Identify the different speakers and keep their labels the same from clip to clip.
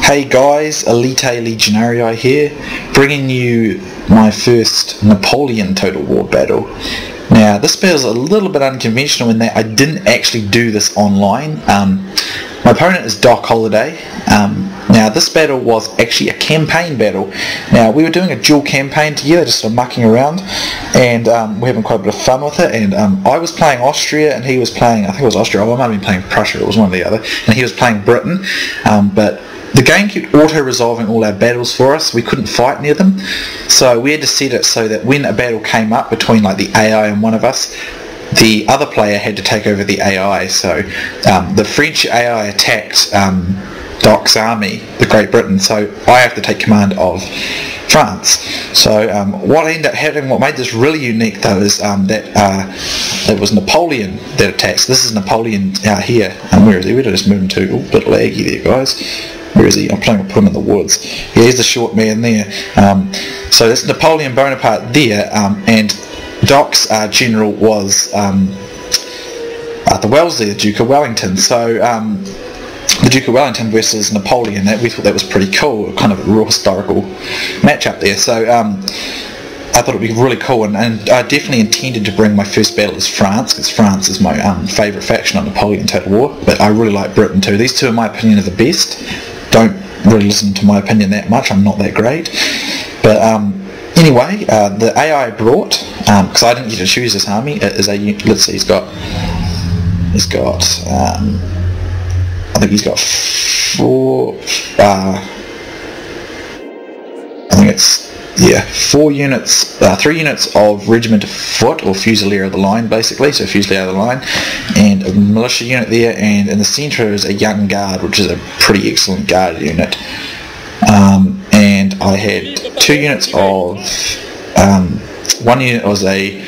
Speaker 1: Hey guys, Elite Legionarii here, bringing you my first Napoleon Total War battle. Now, this battle is a little bit unconventional in that I didn't actually do this online. My opponent is Doc Holliday. Now, this battle was actually a campaign battle. Now, we were doing a dual campaign together, just sort of mucking around, and we're having quite a bit of fun with it. And I was playing Austria, and he was playing, I think it was Austria, I might have been playing Prussia, it was one or the other, and he was playing Britain. But the game kept auto-resolving all our battles for us. We couldn't fight near them, so we had to set it so that when a battle came up between like the AI and one of us, the other player had to take over the AI. So the French AI attacked Doc's army, the Great Britain, so I have to take command of France. So what ended up happening, what made this really unique though, is that it was Napoleon that attacked. So this is Napoleon here. Where is he? Where did I just move him to? Oh, a bit laggy there, guys. Where is he? I'm trying to put him in the woods. Yeah, he's the short man there. So that's Napoleon Bonaparte there, and Doc's general was the Wellesley, the Duke of Wellington. So the Duke of Wellington versus Napoleon, we thought that was pretty cool, kind of a real historical matchup there. So I thought it would be really cool, and I definitely intended to bring my first battle as France, because France is my favourite faction on Napoleon Total War, but I really like Britain too. These two, in my opinion, are the best. Don't really listen to my opinion that much, I'm not that great. But anyway, the AI I brought, because I didn't get to choose this army, is a, let's see, he's got I think he's got four units, 3 units of regiment of foot, or fusilier of the line, basically, so fusilier of the line, and a militia unit there, and in the centre is a young guard, which is a pretty excellent guard unit. And I had 2 units of, one unit was a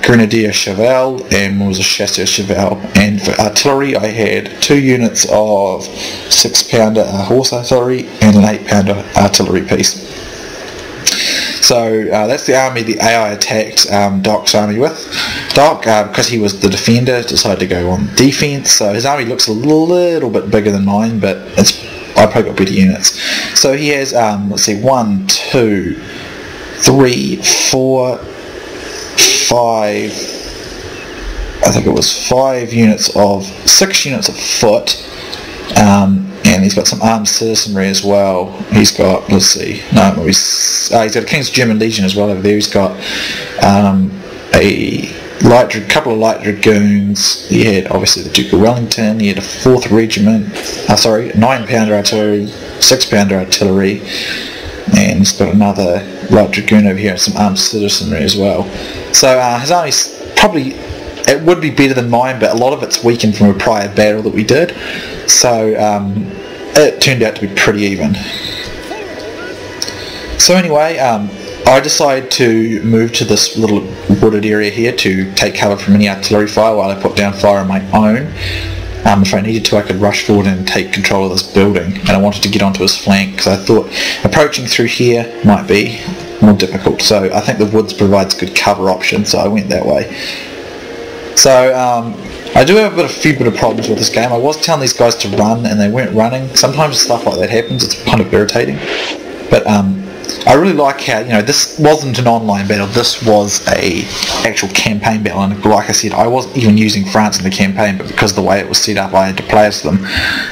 Speaker 1: Grenadier Cheval, and one was a Chasseur Cheval, and for artillery I had 2 units of 6-pounder horse artillery and an 8-pounder artillery piece. So that's the army the AI attacked Doc's army with. Doc, because he was the defender, decided to go on defense, so his army looks a little bit bigger than mine, but I probably got better units. So he has, let's see, 1, 2, 3, 4, 5, I think it was 5 units of, 6 units of foot, and he's got some armed citizenry as well. He's got, let's see, he's got a King's German Legion as well over there. He's got a couple of light dragoons. He had obviously the Duke of Wellington. He had a 4th regiment, 9-pounder artillery, 6-pounder artillery, and he's got another light dragoon over here and some armed citizenry as well. So his army's probably, it would be better than mine, but a lot of it's weakened from a prior battle that we did, so it turned out to be pretty even. So anyway, I decided to move to this little wooded area here to take cover from any artillery fire while I put down fire on my own. If I needed to, I could rush forward and take control of this building, and I wanted to get onto his flank because I thought approaching through here might be more difficult, so I think the woods provides good cover option, so I went that way. So I do have a few bit of problems with this game. I was telling these guys to run and they weren't running. Sometimes stuff like that happens, it's kind of irritating, but I really like how, this wasn't an online battle, this was a actual campaign battle, and like I said, I wasn't even using France in the campaign, but because of the way it was set up, I had to play as them,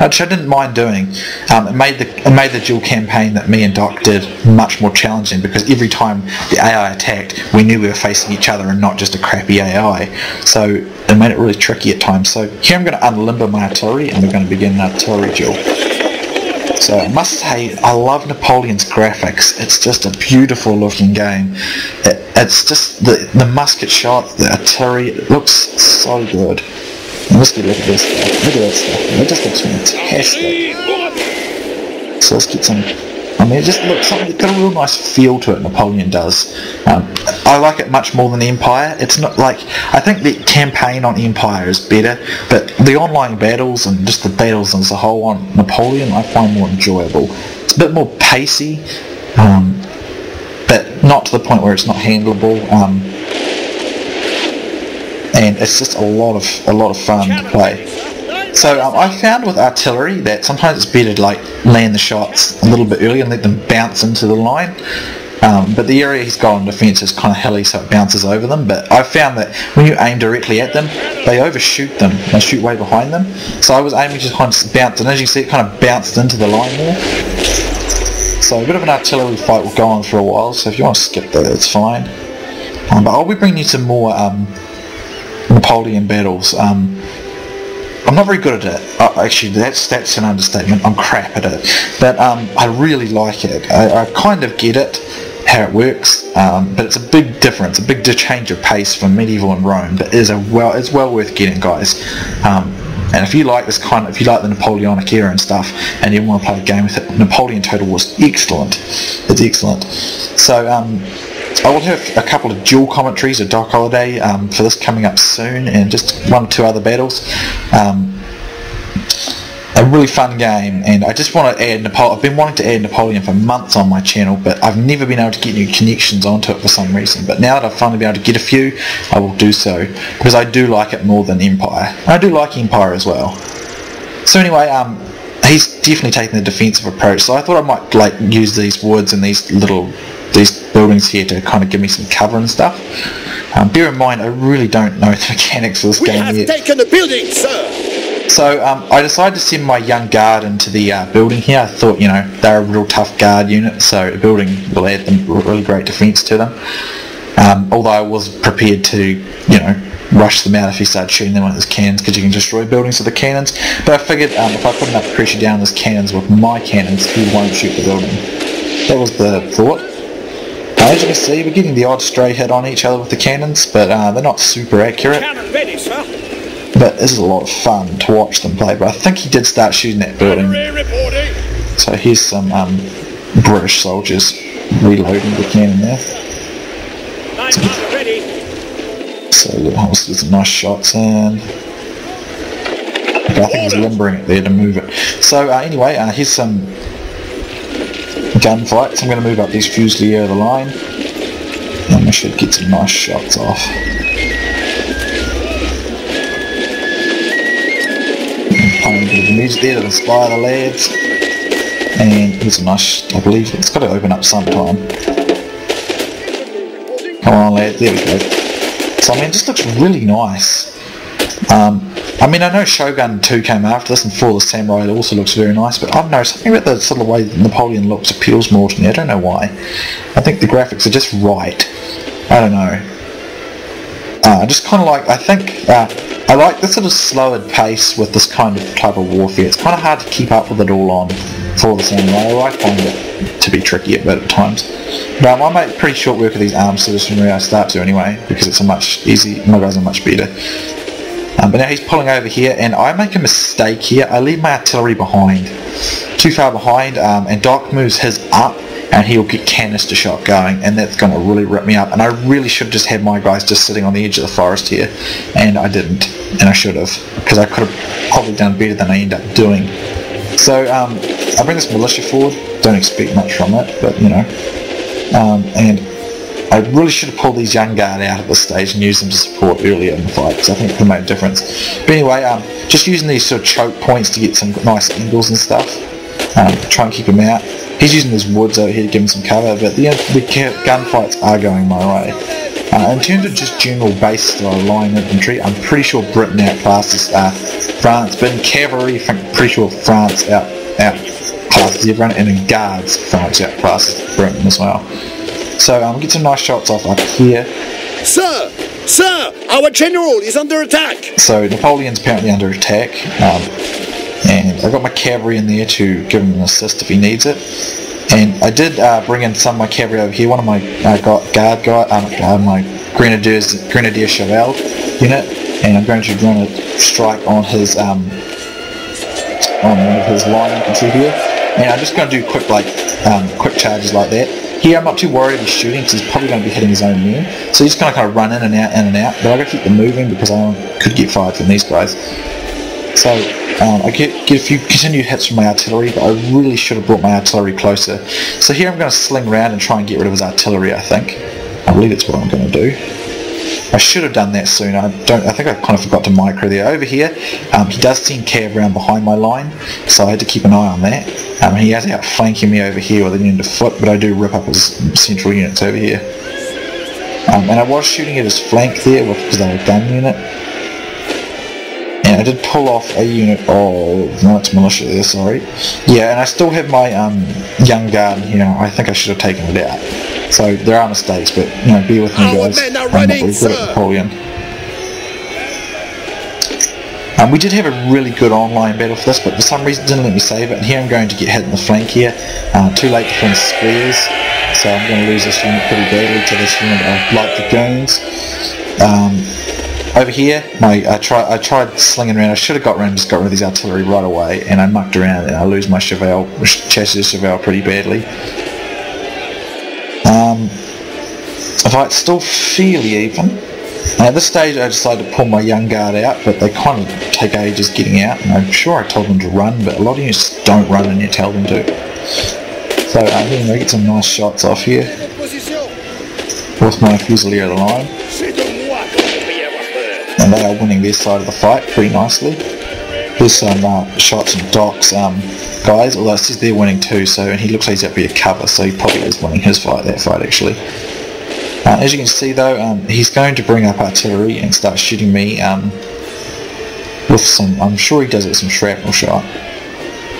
Speaker 1: which I didn't mind doing. It made the dual campaign that me and Doc did much more challenging, because every time the AI attacked, we knew we were facing each other and not just a crappy AI, so it made it really tricky at times. So here I'm going to unlimber my artillery, and we're going to begin an artillery duel. So I must say, I love Napoleon's graphics. It's just a beautiful looking game. It's just the musket shots, the artillery, it looks so good. And let's get a look at this stuff. Look at that stuff. It just looks fantastic. So let's get some, it just looks like it's got a real nice feel to it, Napoleon does. I like it much more than Empire. It's not like, I think the campaign on Empire is better, but the online battles and just the battles as a whole on Napoleon I find more enjoyable. It's a bit more pacey, but not to the point where it's not handleable, and it's just a lot of fun to play. So I found with artillery that sometimes it's better to like land the shots a little bit early and let them bounce into the line. But the area he's got on defence is kind of hilly, so it bounces over them. But I've found that when you aim directly at them, they overshoot them and shoot way behind them. So I was aiming just kind of bounce, and as you see, it kind of bounced into the line there. So a bit of an artillery fight will go on for a while. So if you want to skip that, it's fine. But I'll be bringing you some more Napoleon battles. I'm not very good at it. Actually, that's an understatement. I'm crap at it. But I really like it. I kind of get it, how it works, but it's a big difference, a big change of pace from medieval and Rome. But it's well worth getting, guys. And if you like this if you like the Napoleonic era and stuff, and you want to play a game with it, Napoleon Total War is excellent. It's excellent. So I will have a couple of duel commentaries of Doc Holliday for this coming up soon, and just 1 or 2 other battles. A really fun game, and I just want to add Napoleon. I've been wanting to add Napoleon for months on my channel, but I've never been able to get any connections onto it for some reason. But now that I've finally been able to get a few, I will do so, because I do like it more than Empire. And I do like Empire as well. So anyway, he's definitely taking the defensive approach, so I thought I might like use these woods and these buildings here to kind of give me some cover and stuff. Bear in mind, I really don't know the mechanics of this game yet.
Speaker 2: We have taken the building, sir!
Speaker 1: So I decided to send my young guard into the building here. I thought, you know, they're a real tough guard unit, so the building will add them really great defence to them. Although I was prepared to, you know, rush them out if he started shooting them with his cannons, because you can destroy buildings with the cannons. But I figured if I put enough pressure down on his cannons with my cannons, he won't shoot the building. That was the thought. As you can see, we're getting the odd stray hit on each other with the cannons, but they're not super accurate.
Speaker 2: Cannon ready, sir.
Speaker 1: But this is a lot of fun to watch them play. But I think he did start shooting that building. So here's some British soldiers reloading the cannon there. So let's get some nice shots in. But I think he's limbering it there to move it. So anyway, here's some gunfights. I'm going to move up these Fusilier of the line, and we should get some nice shots off. Playing a bit of the music there to inspire the lads, and here's a nice, I believe it's got to open up sometime. Come on lads, there we go. So I mean, it just looks really nice. I mean, I know Shogun 2 came after this, and For the Samurai also looks very nice, but I don't know, something about the sort of way Napoleon looks appeals more to me. I don't know why. I think the graphics are just right. I don't know. I just kind of like, I like this sort of slower pace with this kind of type of warfare. It's kind of hard to keep up with it all on For the Samurai, or I find it to be tricky a bit at times. But I make pretty short work of these arms citizenry. I start to anyway, because it's a much easy, my guys are much better. But now he's pulling over here, and I make a mistake here. I leave my artillery behind, too far behind, and Doc moves his up, and he'll get canister shot going, and that's going to really rip me up. And I really should have just had my guys just sitting on the edge of the forest here, and I didn't, and I should have, because I could have probably done better than I end up doing. So I bring this militia forward. Don't expect much from it, but you know, and I really should have pulled these young guard out at this stage and used them to support earlier in the fight, because I think it could make a difference. But anyway, just using these sort of choke points to get some nice angles and stuff. Try and keep him out. He's using his woods over here to give him some cover, but the gunfights are going my way. In terms of just general base style line infantry, I'm pretty sure Britain outclasses France, but in cavalry, I'm pretty sure France outclasses everyone, and in guards, France outclasses Britain as well. So we'll get some nice shots off up here.
Speaker 2: Sir! Sir! Our general is under attack!
Speaker 1: So Napoleon's apparently under attack. And I got my cavalry in there to give him an assist if he needs it. And I did bring in some of my cavalry over here. One of my my Grenadier Cheval unit, and I'm going to run a strike on his on one of his line infantry here. And I'm just going to do quick charges like that. Here I'm not too worried if he's shooting, because he's probably going to be hitting his own men. So he's going to kind of run in and out. But I've got to keep them moving, because I could get fired from these guys. So I get a few continued hits from my artillery, but I really should have brought my artillery closer. So here I'm going to sling around and try and get rid of his artillery, I think. I believe that's what I'm going to do. I should have done that sooner. I think I kind of forgot to micro there. Over here, he does send cav around behind my line, so I had to keep an eye on that. He is outflanking me over here with a unit of foot, but I do rip up his central units over here. And I was shooting at his flank there because they were a gun unit. And I did pull off a unit of... no, it's militia there, sorry. Yeah, and I still have my young guard here. I think I should have taken it out. So there are mistakes, but you know, bear with me, guys. I'm not really good at Napoleon. We did have a really good online battle for this, but for some reason it didn't let me save it. And here I'm going to get hit in the flank here. Too late to put in squares, so I'm going to lose this unit pretty badly to this unit of like the goons. Over here, I tried slinging around. I should have got around and just got rid of these artillery right away, and I mucked around and I lose my chassis cheval pretty badly. The fight's still fairly even. At this stage I decided to pull my young guard out, but they kind of take ages getting out, and I'm sure I told them to run, but a lot of you just don't run and you tell them to. So anyway, get some nice shots off here with my Fusilier of the line. And they are winning their side of the fight pretty nicely. Here's some shots from Doc's guys, although it says they're winning too, and he looks like he's up here to cover, so he probably is winning his fight, that fight actually. As you can see though, he's going to bring up artillery and start shooting me with some, I'm sure he does it with some shrapnel shot.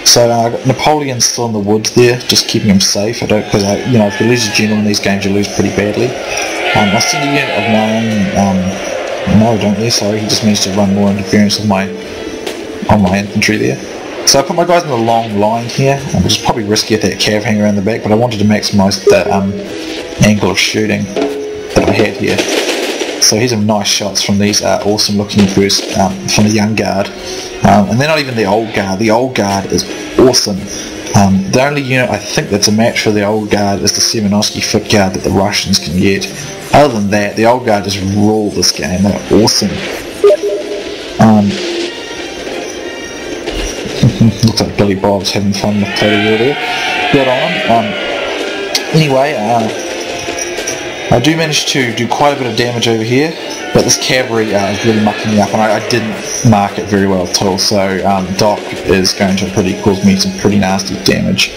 Speaker 1: So Napoleon's still in the woods there, just keeping him safe. Because you know, if you lose a general in these games, you lose pretty badly. I send a unit of my own. No, I don't there. Sorry, he just managed to run more interference with my infantry there. So I put my guys in the long line here, which is probably risky at that cav hanging around the back, but I wanted to maximise the angle of shooting that I had here. So here's some nice shots from these awesome looking bursts from the young guard. And they're not even the old guard. The old guard is awesome. The only unit I think that's a match for the old guard is the Semenovsky foot guard that the Russians can get. Other than that, the old guard just rule this game. They're awesome. Looks like Billy Bob's having fun with Total War there. Good on him. Anyway, I do manage to do quite a bit of damage over here, but this cavalry is really mucking me up, and I didn't mark it very well at all, so Doc is going to cause me some pretty nasty damage.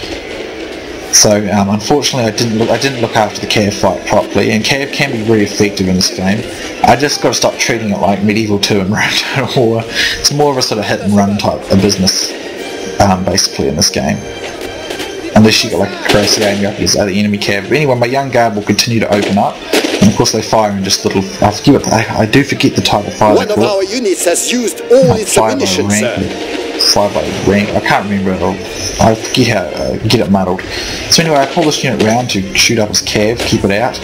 Speaker 1: So unfortunately I didn't look after the cav fight properly, and cav can be very effective in this game. I just got to stop treating it like Medieval 2 and Total War. It's more of a sort of hit and run type of business, basically, in this game. Unless you get like a crazy aiming up against other enemy cav. But anyway, my young guard will continue to open up, and of course they fire in just little. I do forget the type of fire.
Speaker 2: One of our units has used all its ammunition, sir.
Speaker 1: Fire by rank. I can't remember it all. I forget how get it muddled. So anyway, I pull this unit round to shoot up his cav, keep it out,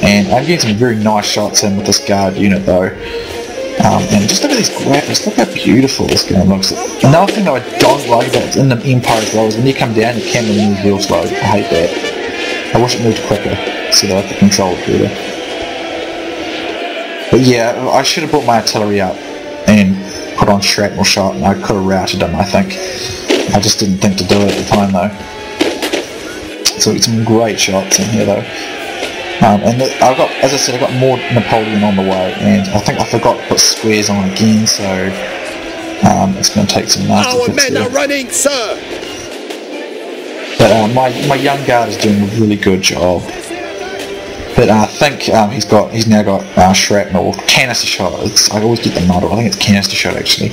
Speaker 1: and I'm getting some very nice shots in with this guard unit though. And just look at these graphics, look how beautiful this game looks. Another thing that I don't like about it in the Empire as well is when you come down, the camera moves real slow. I hate that. I wish it moved quicker so that I could control it better. But yeah, I should have brought my artillery up and put on shrapnel shot, and I could have routed them, I think. I just didn't think to do it at the time though. So it's some great shots in here though. And I've got, as I said, I've got more Napoleon on the way, and I think I forgot to put squares on again, so it's going to take some nasty
Speaker 2: Our
Speaker 1: hits
Speaker 2: men
Speaker 1: there.
Speaker 2: are running, sir.
Speaker 1: But my young guard is doing a really good job. But I think he's now got shrapnel or canister shot. I always get the muddle. I think it's canister shot actually,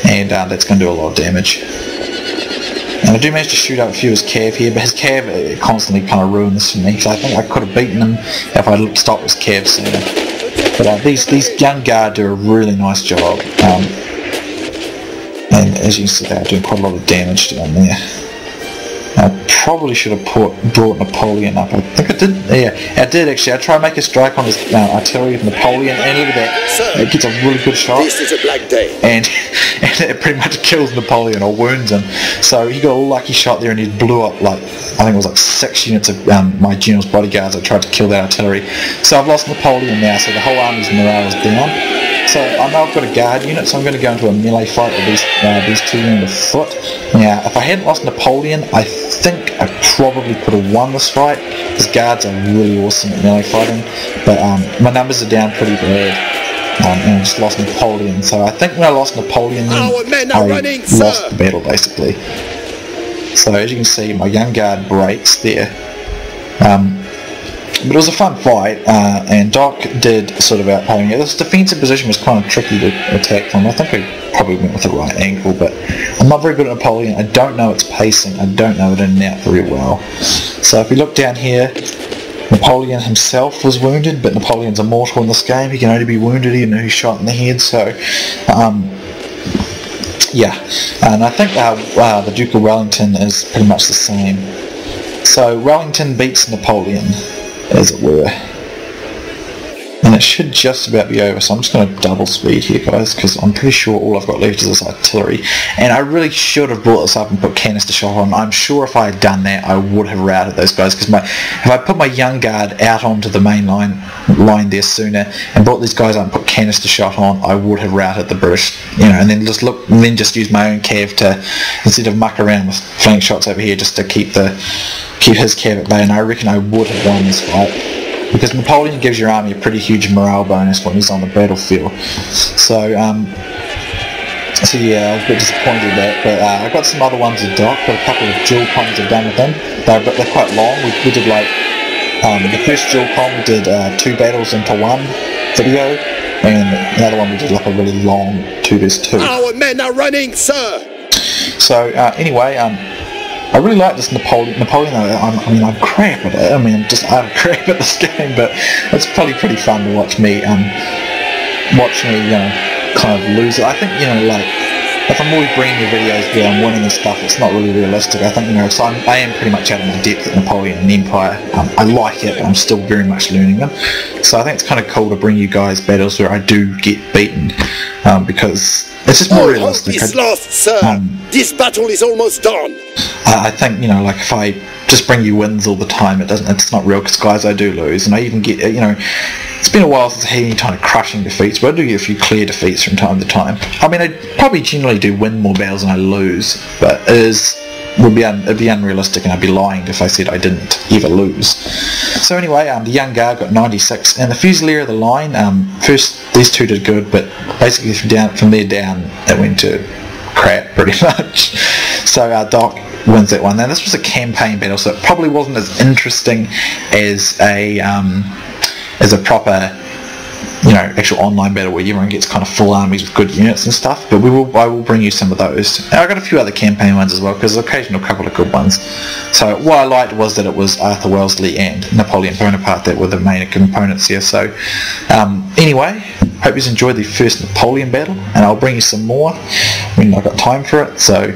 Speaker 1: and that's going to do a lot of damage. And I do manage to shoot up a few of his cav here, but his cav constantly kind of ruined this for me, so I think I could have beaten him if I stopped his cav sooner. But these young guard do a really nice job, and as you can see, they're doing quite a lot of damage down there. I probably should have brought Napoleon up. I think I did. Yeah, I did actually. I tried to make a strike on his artillery with Napoleon, and look at that.
Speaker 2: Sir,
Speaker 1: it gets a really good shot.
Speaker 2: This is a black day.
Speaker 1: And it pretty much kills Napoleon or wounds him. So he got a lucky shot there, and he blew up like, I think it was like 6 units of my general's bodyguards. I tried to kill that artillery. So I've lost Napoleon now, so the whole army's morale is down. So I know I've got a guard unit, so I'm going to go into a melee fight with these two units of foot. Now, if I hadn't lost Napoleon, I think I probably could have won this fight. His guards are really awesome at melee fighting, but my numbers are down pretty bad. And I just lost Napoleon, so I think when I lost Napoleon then I lost the battle basically. So as you can see, my young guard breaks there. But it was a fun fight, and Doc did sort of outplay me. This defensive position was kind of tricky to attack from. I think I probably went with the right angle, but I'm not very good at Napoleon. I don't know its pacing. I don't know it in and out very well. So if we look down here, Napoleon himself was wounded, but Napoleon's immortal in this game. He can only be wounded even though he's shot in the head, so yeah. And I think the Duke of Wellington is pretty much the same. So Wellington beats Napoleon, as it were. And it should just about be over, so I'm just going to double speed here, guys, because I'm pretty sure all I've got left is this artillery. And I really should have brought this up and put canister shot on. I'm sure if I had done that, I would have routed those guys, because if I put my young guard out onto the main line there sooner and brought these guys up and put canister shot on, I would have routed the British, and then just use my own cav to, instead of muck around with flank shots over here, just to keep his cav at bay. And I reckon I would have won this fight, because Napoleon gives your army a pretty huge morale bonus when he's on the battlefield. So yeah, I was a bit disappointed with that, but I got some other ones with Doc. Got a couple of duel comms I've done with him. They're quite long. We did like the first duel comm we did 2 battles into 1 video, and the other one we did like a really long 2 vs 2.
Speaker 2: Our men are running, sir.
Speaker 1: So anyway, I really like this Napoleon. I'm crap at it. I'm just utter crap at this game, but it's probably pretty fun to watch me, kind of lose it. I think, like, if I'm always bringing you videos where I'm winning and stuff, it's not really realistic. I think, so I am pretty much out of my depth at Napoleon and Empire. I like it, but I'm still very much learning them. So I think it's kind of cool to bring you guys battles where I do get beaten, because it's just more realistic.
Speaker 2: Hope is lost, sir. This battle is almost done.
Speaker 1: I think, like, if I just bring you wins all the time, it's not real, because guys, I do lose, and I even get, it's been a while since I had any kind of crushing defeats, but I do get a few clear defeats from time to time. I probably generally do win more battles than I lose, but it'd be unrealistic, and I'd be lying if I said I didn't ever lose. So anyway, the young guard got 96, and the Fusilier of the line, first these 2 did good, but basically from there down it went to crap pretty much. So Doc wins that one. Now this was a campaign battle, so it probably wasn't as interesting as a proper, actual online battle where everyone gets kind of full armies with good units and stuff. But I will bring you some of those. And I got a few other campaign ones as well, because there's occasional couple of good ones. So what I liked was that it was Arthur Wellesley and Napoleon Bonaparte that were the main components here. So anyway, hope you enjoyed the first Napoleon battle, and I'll bring you some more when I've got time for it. So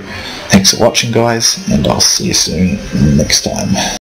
Speaker 1: thanks for watching, guys, and I'll see you soon next time.